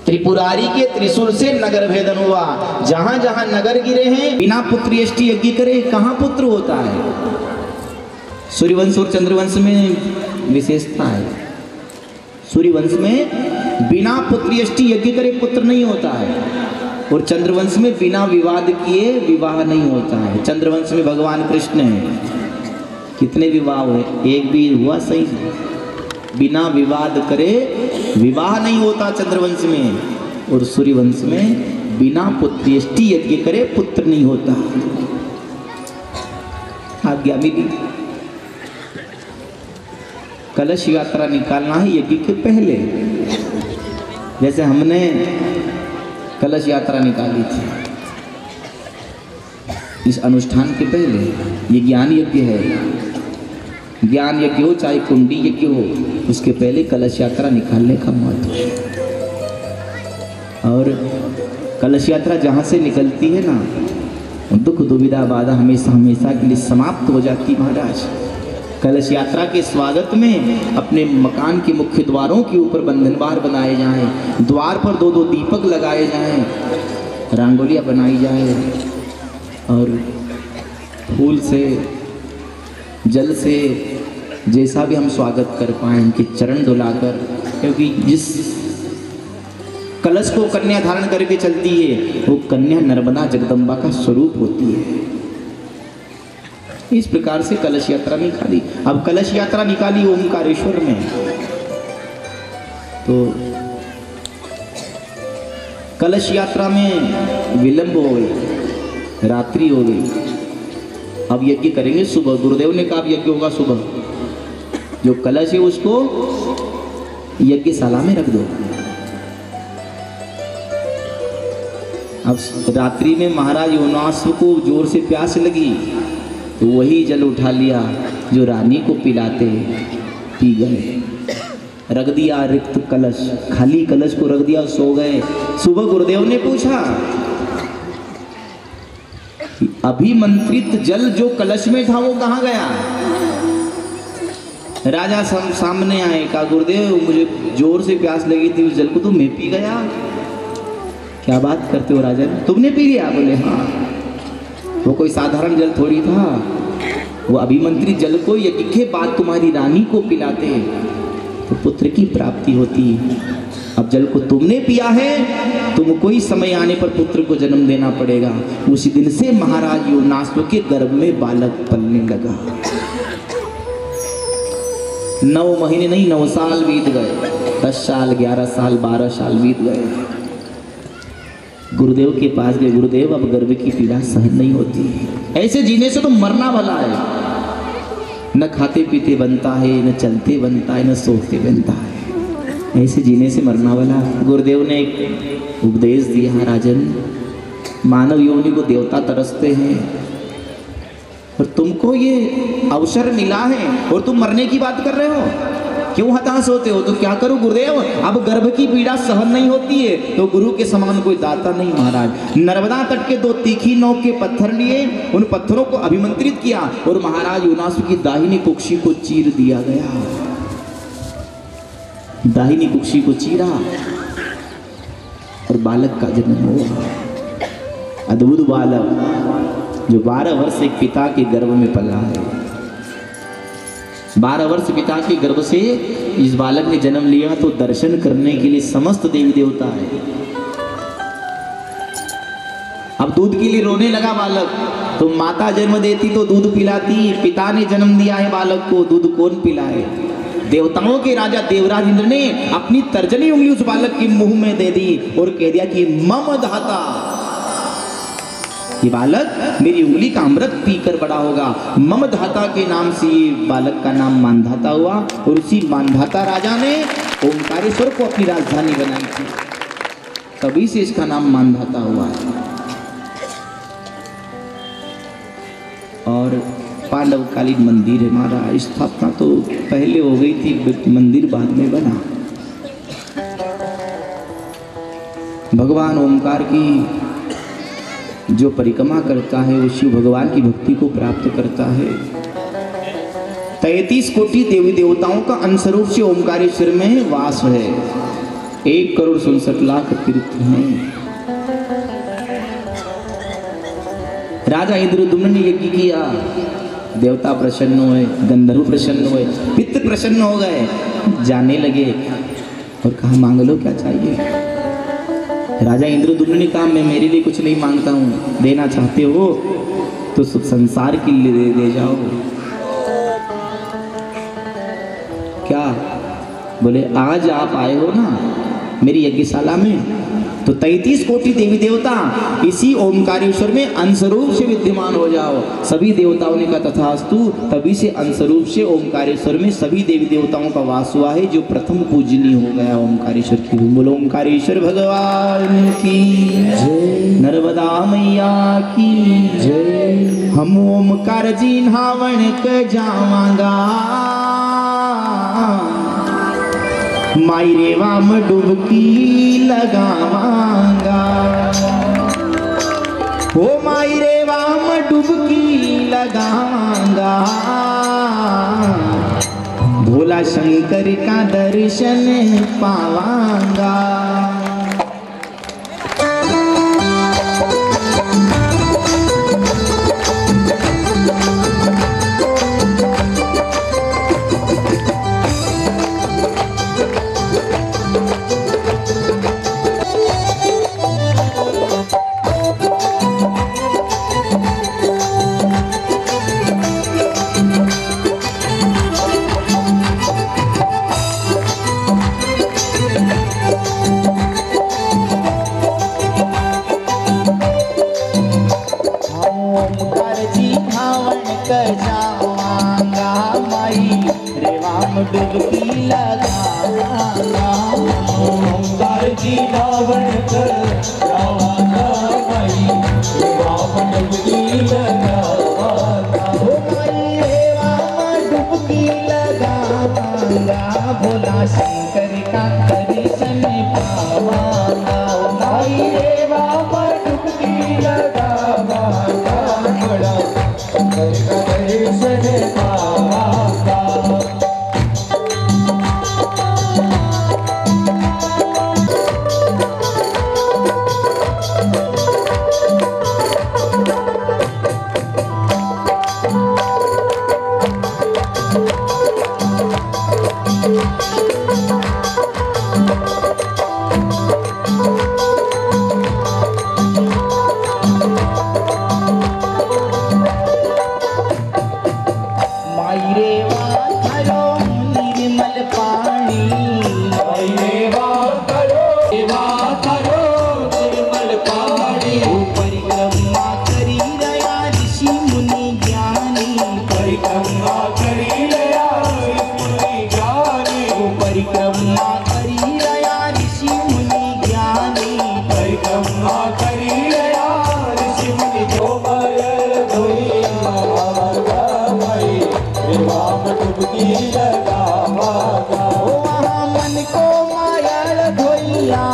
त्रिपुरारी के त्रिशूल से नगर भेदन हुआ। जहां जहां नगर गिरे हैं, बिना पुत्री अष्टि यज्ञ करे कहां पुत्र होता है। सूर्यवंश और चंद्रवंश में विशेषता है, सूर्यवंश में बिना पुत्री अष्टि यज्ञ करे पुत्र नहीं होता है और चंद्रवंश में बिना विवाद किए विवाह नहीं होता है। चंद्रवंश में भगवान कृष्ण है, कितने विवाह हुए, एक भी हुआ सही, बिना विवाद करे विवाह नहीं होता चंद्रवंश में। और सूर्यवंश में बिना पुत्रेष्टि यज्ञ करे पुत्र नहीं होता। आज्ञा मिली, कलश यात्रा निकालना है यज्ञ के पहले। जैसे हमने कलश यात्रा निकाली थी इस अनुष्ठान के पहले, ये ज्ञान यज्ञ है। ज्ञान यज्ञ हो चाहे कुंडी यज्ञ हो, उसके पहले कलश यात्रा निकालने का महत्व है। और कलश यात्रा जहाँ से निकलती है ना, दुख दुविधा बाधा हमेशा हमेशा के लिए समाप्त हो जाती महाराज। कलश यात्रा के स्वागत में अपने मकान के मुख्य द्वारों के ऊपर बंधनवार बनाए जाएं, द्वार पर 2-2 दीपक लगाए जाएं, रंगोलियाँ बनाई जाए और फूल से जल से जैसा भी हम स्वागत कर पाएं उनके चरण धुलाकर, क्योंकि जिस कलश को कन्या धारण करके चलती है वो कन्या नर्मदा जगदम्बा का स्वरूप होती है। इस प्रकार से कलश यात्रा निकाली। अब कलश यात्रा निकाली ओमकारेश्वर में, तो कलश यात्रा में विलंब हो गई, रात्रि हो गई। अब यज्ञ करेंगे सुबह। गुरुदेव ने कहा अब यज्ञ होगा सुबह। जो कलश है उसको यज्ञशाला में रख दो। अब रात्रि में महाराज योनाश्व को जोर से प्यास लगी तो वही जल उठा लिया जो रानी को पिलाते, पी गए। रख दिया रिक्त कलश, खाली कलश को रख दिया, सो गए। सुबह गुरुदेव ने पूछा कि अभिमंत्रित जल जो कलश में था वो कहाँ गया? राजा सामने आए, कहा गुरुदेव मुझे जोर से प्यास लगी थी, उस जल को तो मैं पी गया। क्या बात करते हो राजा, तुमने पी लिया? बोले हाँ। वो कोई साधारण जल थोड़ी था, वो अभिमंत्रित जल को यज्ञ के बाद तुम्हारी रानी को पिलाते तो पुत्र की प्राप्ति होती। अब जल को तुमने पिया है, तुमको ही समय आने पर पुत्र को जन्म देना पड़ेगा। उसी दिन से महाराज योनाश्व के गर्भ में बालक पलने लगा। 9 महीने नहीं 9 साल बीत गए, 10 साल 11 साल 12 साल बीत गए। गुरुदेव के पास गए, गुरुदेव अब गर्भ की पीड़ा सहन नहीं होती, ऐसे जीने से तो मरना भला है। न खाते पीते बनता है, न चलते बनता है, न सोते बनता है, ऐसे जीने से मरना भला। गुरुदेव ने एक उपदेश दिया, राजन मानव योनि को देवता तरसते हैं और तुमको ये अवसर मिला है और तुम मरने की बात कर रहे हो, क्यों हताश होते हो? तो क्या करूं गुरुदेव, अब गर्भ की पीड़ा सहन नहीं होती है। तो गुरु के समान कोई दाता नहीं महाराज। नर्मदा तट के 2 तीखी नोक के पत्थर लिए, उन पत्थरों को अभिमंत्रित किया और महाराज योनाश्व की दाहिनी कुक्षी को चीर दिया गया। दाहिनी कुक्षी को चीरा और बालक का जन्म हुआ। अद्भुत बालक जो 12 वर्ष एक पिता के गर्भ में पला है। 12 वर्ष पिता के गर्भ से इस बालक ने जन्म लिया तो दर्शन करने के लिए समस्त देवी देवता है। अब दूध के लिए रोने लगा बालक, तो माता जन्म देती तो दूध पिलाती, पिता ने जन्म दिया है बालक को, दूध कौन पिलाए? देवताओं के राजा देवराज इंद्र ने अपनी तर्जनी उंगली उस बालक के मुंह में दे दी और कह दिया कि मम धाता, ये बालक मेरी उंगली का अमृत पीकर बड़ा होगा। मम धाता के नाम से ये बालक का नाम मानधाता हुआ और उसी मानधाता राजा ने ओंकारेश्वर को अपनी राजधानी बनाई थी, तभी से इसका नाम मानधाता हुआ है। और पांडवकालीन मंदिर है हमारा, स्थापना तो पहले हो गई थी, मंदिर बाद में बना। भगवान ओंकार की जो परिक्रमा करता है वो शिव भगवान की भक्ति को प्राप्त करता है। 33 कोटि देवी देवताओं का अंशरूप से ओंकारेश्वर में वास है। 1,67,00,000 तीर्थ हैं। राजा इंद्रद्युम्न ने यज्ञ किया, देवता प्रसन्न हुए, गंधर्व प्रसन्न हुए, पितृ प्रसन्न हो गए, जाने लगे और कहा मांग लो क्या चाहिए। राजा इंद्रद्युम्न ने कहा मैं मेरे लिए कुछ नहीं मांगता हूँ, देना चाहते हो तो संसार के लिए दे जाओ। क्या बोले, आज आप आए हो ना मेरी यज्ञशाला में, तो 33 कोटि देवी देवता इसी ओमकारेश्वर में अंशरूप से विद्यमान हो जाओ। सभी देवताओं ने कहा तथास्तु। तभी से अंशरूप से ओमकारेश्वर में सभी देवी देवताओं का वास हुआ है, जो प्रथम पूजनीय हो गया ओमकारेश्वर की। बोलो ओमकारेश्वर भगवान की जय, नर्मदा मैया की जय। हम ओमकार जी नहावन क जावांगा, माई रेवा में डुबकी लगावांगा, ओ माई रेवा में डुबकी लगावांगा, भोला शंकर का दर्शन पावांगा। जी रावण कर रावणा माई रावण डुबकी लगावाना ओ माई रेवा में डुबकी लगावांगा भोला शंकर का दर्शन पावांगा ओ माई रेवा में डुबकी लगावाना बड़ा शंकर का दर्शन पावाना मन को माया धोइया